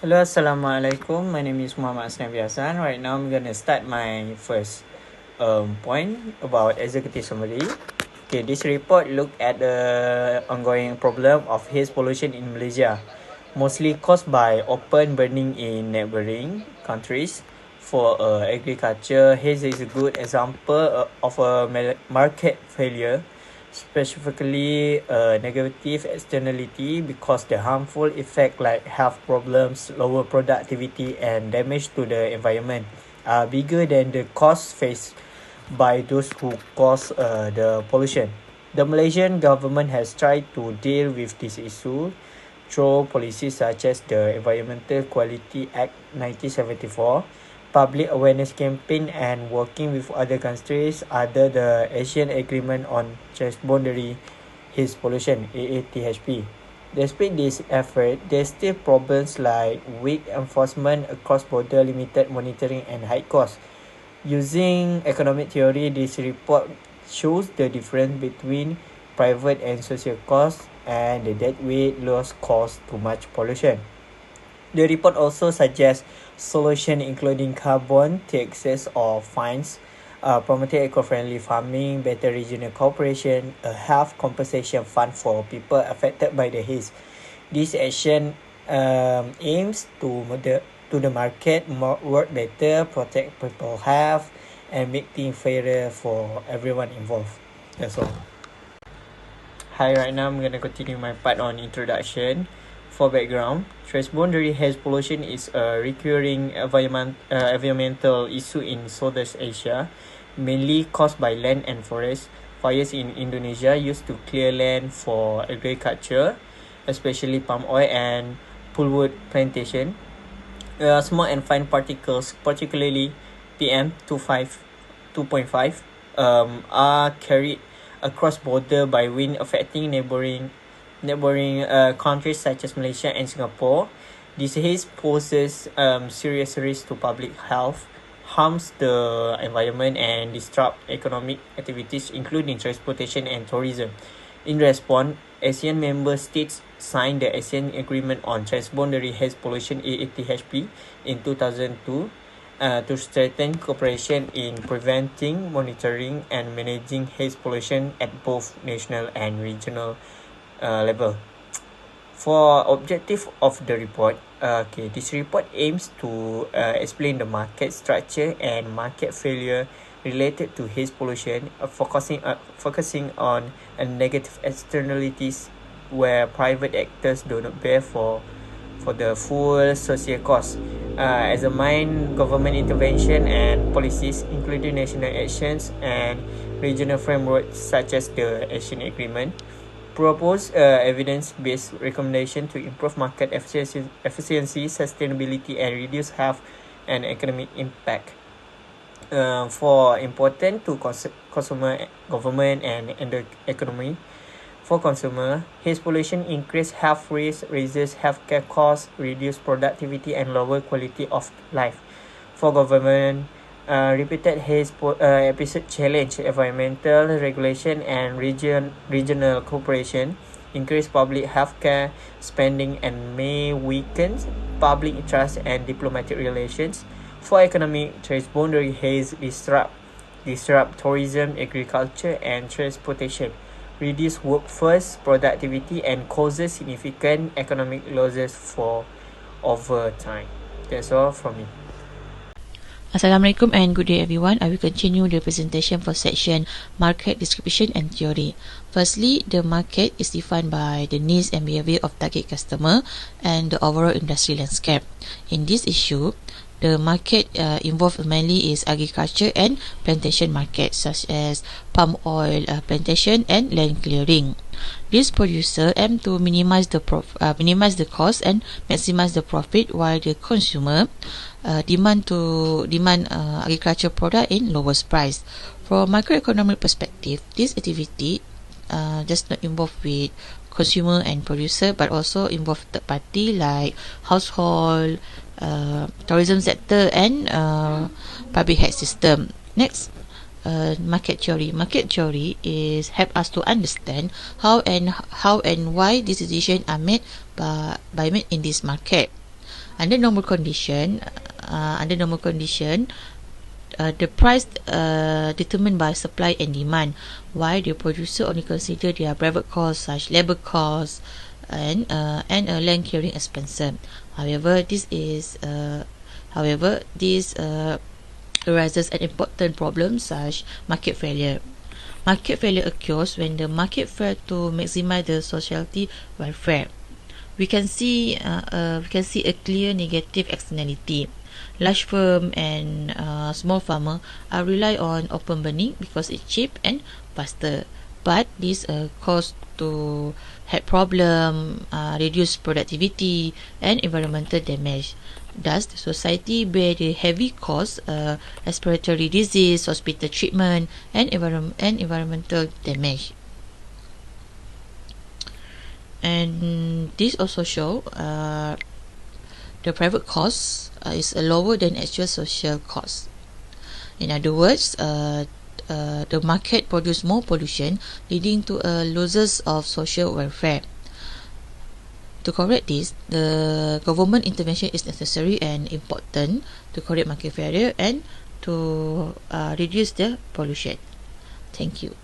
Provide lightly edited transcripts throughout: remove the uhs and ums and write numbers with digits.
Hello, Assalamualaikum. My name is Muhammad Asnaf Yasan. Right now, I'm going to start my first point about executive summary. Okay, this report looked at the ongoing problem of haze pollution in Malaysia, mostly caused by open burning in neighboring countries. For agriculture, haze is a good example of a market failure, specifically a negative externality, because the harmful effect like health problems, lower productivity and damage to the environment are bigger than the costs faced by those who cause the pollution. The Malaysian government has tried to deal with this issue through policies such as the Environmental Quality Act 1974, public awareness campaign and working with other countries under the Asian Agreement on Transboundary Haze Pollution (AATHP). Despite this effort, there are still problems like weak enforcement across border, limited monitoring and high costs. Using economic theory, this report shows the difference between private and social costs and the dead weight loss caused too much pollution. The report also suggests solutions including carbon taxes or fines, promoting eco-friendly farming, better regional cooperation, a health compensation fund for people affected by the haze. This action aims to the market, work better, protect people health, and make things fairer for everyone involved. That's all. Hi, right now I'm going to continue my part on introduction. For background, transboundary haze pollution is a recurring environmental issue in Southeast Asia, mainly caused by land and forest fires in Indonesia used to clear land for agriculture, especially palm oil and pulwood plantation. Small and fine particles, particularly PM2.5, are carried across border by wind, affecting neighboring countries such as Malaysia and Singapore. This haze poses serious risk to public health, harms the environment and disrupt economic activities including transportation and tourism. In response, ASEAN member states signed the ASEAN Agreement on Transboundary Haze Pollution (AATHP) in 2002 to strengthen cooperation in preventing, monitoring and managing haze pollution at both national and regional level. For objective of the report, this report aims to explain the market structure and market failure related to haze pollution, focusing on negative externalities where private actors do not bear for the full social cost. Examine government intervention and policies, including national actions and regional frameworks such as the Asian Agreement. Propose evidence-based recommendation to improve market efficiency, sustainability, and reduce health and economic impact. For important to consumer, government, and the economy. For consumer, haze pollution increase health risks, raises healthcare costs, reduce productivity, and lower quality of life. For government, repeated haze episode challenge environmental regulation and regional cooperation, increase public healthcare spending, and may weaken public trust and diplomatic relations. For economic, transboundary haze disrupt tourism, agriculture, and transportation, reduce workforce productivity, and causes significant economic losses for over time. That's all from me. Assalamualaikum and good day everyone. I will continue the presentation for section Market Description and Theory. Firstly, the market is defined by the needs and behavior of target customer and the overall industry landscape. In this issue, the market involved mainly is agriculture and plantation markets such as palm oil plantation and land clearing. These producers aim to minimize the cost and maximize the profit, while the consumer demand agriculture product in lowest price. From microeconomic perspective, this activity just not involved with consumer and producer, but also involve third party like household, tourism sector, and public health system. Next, market theory. Market theory is help us to understand how and why these decisions are made by made in this market. Under normal condition, the price determined by supply and demand, while the producer only consider their private costs such labor costs and a land clearing expense. However, this arises an important problem such market failure. Market failure occurs when the market fails to maximize the society welfare. We can see a clear negative externality. Large firm and small farmer are rely on open burning because it's cheap and faster. But this cause to have problem, reduce productivity and environmental damage. Thus, the society bear the heavy cost, respiratory disease, hospital treatment, and environmental damage. And this also show the private cost is lower than actual social cost. In other words, the market produce more pollution, leading to losses of social welfare. To correct this, the government intervention is necessary and important to correct market failure and to reduce the pollution. Thank you.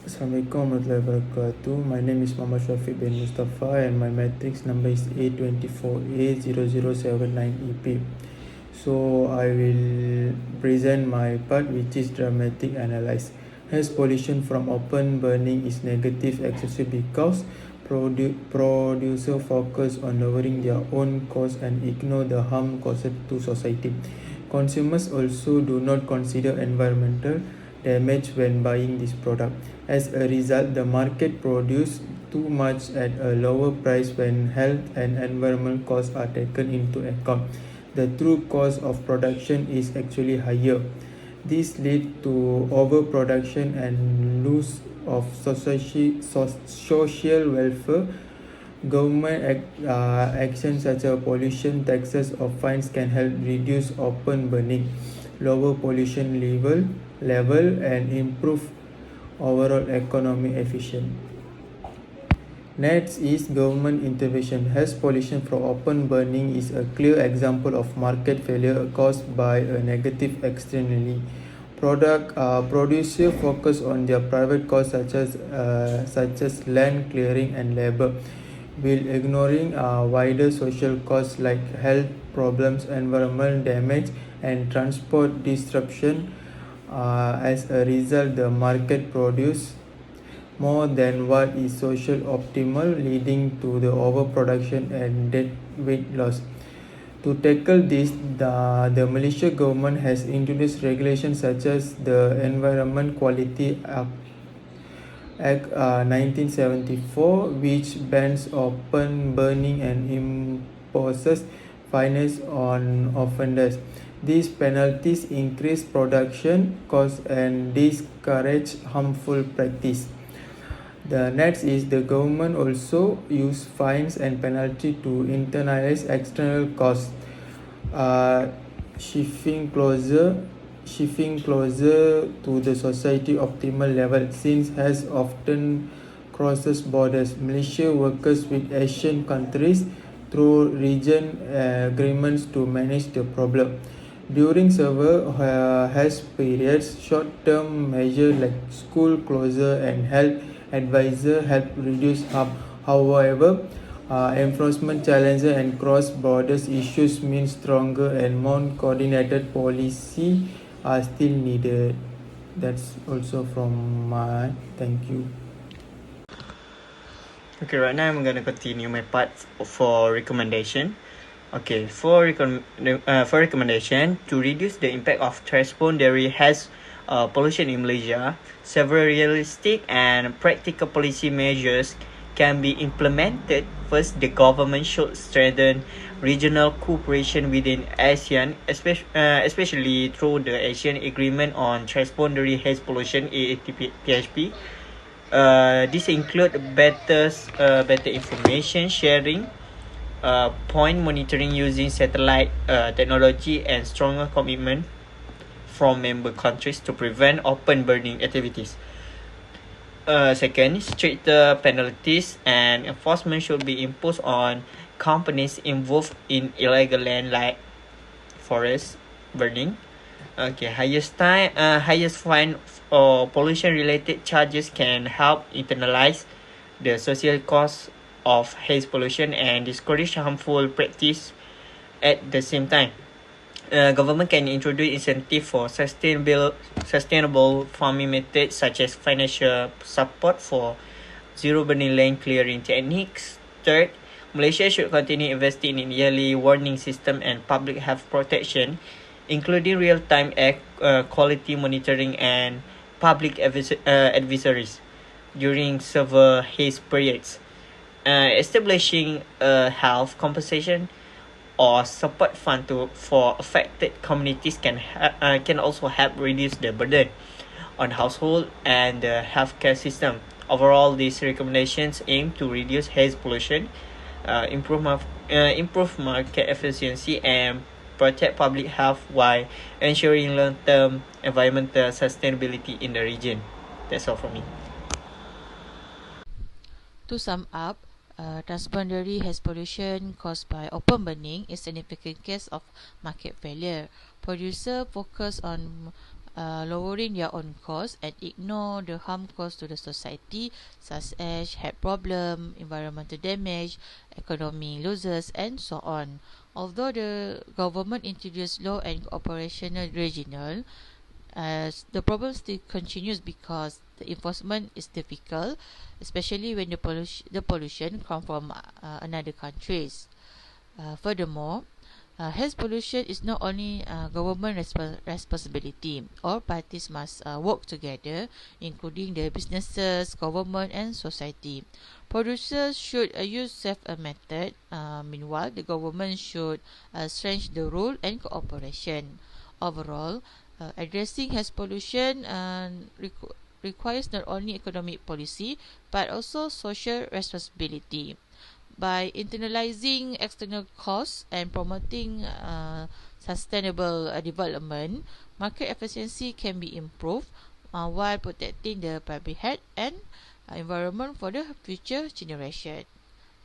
Assalamualaikum warahmatullahi wabarakatuh. My name is Muhammad Shafiq bin Mustafa and my matrix number is A24A0079EP. So I will present my part, which is dramatic analysis. Hence, pollution from open burning is negative excessive because producer focus on lowering their own costs and ignore the harm caused to society. Consumers also do not consider environmental damage when buying this product. As a result, the market produces too much at a lower price when health and environmental costs are taken into account. The true cost of production is actually higher. This leads to overproduction and loss of social welfare. Government actions such as pollution taxes or fines can help reduce open burning, lower pollution level and improve overall economic efficiency. Next is government intervention. As pollution from open burning is a clear example of market failure caused by a negative externally. Producer focus on their private costs such as land clearing and labor, while ignoring wider social costs like health problems, environmental damage, and transport disruption. As a result, the market produce more than what is social optimal, leading to the overproduction and dead weight loss. To tackle this, the Malaysia government has introduced regulations such as the Environment Quality Act 1974, which bans open burning and imposes fines on offenders. These penalties increase production costs and discourage harmful practice. The next is the government also use fines and penalty to internalize external costs, shifting closer to the society optimal level since has often crosses borders. Malaysia works with Asian countries through region agreements to manage the problem. During several health periods, short-term measures like school closure and health advisor help reduce harm. However, enforcement challenges and cross-border issues mean stronger and more coordinated policy are still needed. That's also from my thank you. Okay, right now I'm gonna continue my part for recommendation. Okay, for recommendation to reduce the impact of transboundary HAZE pollution in Malaysia, several realistic and practical policy measures can be implemented. First, the government should strengthen regional cooperation within ASEAN, especially through the ASEAN Agreement on Transboundary Haze Pollution (ATP20703). This include better information sharing, point monitoring using satellite technology, and stronger commitment from member countries to prevent open burning activities. Second, stricter penalties and enforcement should be imposed on companies involved in illegal land like forest burning. Okay, highest fine or pollution-related charges can help internalize the social cost of haze pollution and discourage harmful practice. At the same time, government can introduce incentive for sustainable farming methods such as financial support for zero burning land clearing techniques. Third, Malaysia should continue investing in yearly warning system and public health protection, including real-time air quality monitoring and public advisories during severe haze periods. Establishing a health compensation or support fund for affected communities can also help reduce the burden on household and the healthcare system. Overall, these recommendations aim to reduce haze pollution, improve market efficiency, and protect public health while ensuring long-term environmental sustainability in the region. That's all from me. To sum up, transboundary haze pollution caused by open burning is a significant case of market failure. Producers focus on lowering their own costs and ignore the harm caused to the society, such as health problem, environmental damage, economy losses, and so on. Although the government introduced law and operational regional, the problem still continues because the enforcement is difficult, especially when the pollution comes from another countries. Furthermore, haze pollution is not only government responsibility. All parties must work together, including the businesses, government, and society. Producers should use safer method. Meanwhile, the government should strengthen the rule and cooperation. Overall, addressing haze pollution requires not only economic policy but also social responsibility. By internalizing external costs and promoting sustainable development, market efficiency can be improved while protecting the public health and environment for the future generation.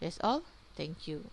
That's all. Thank you.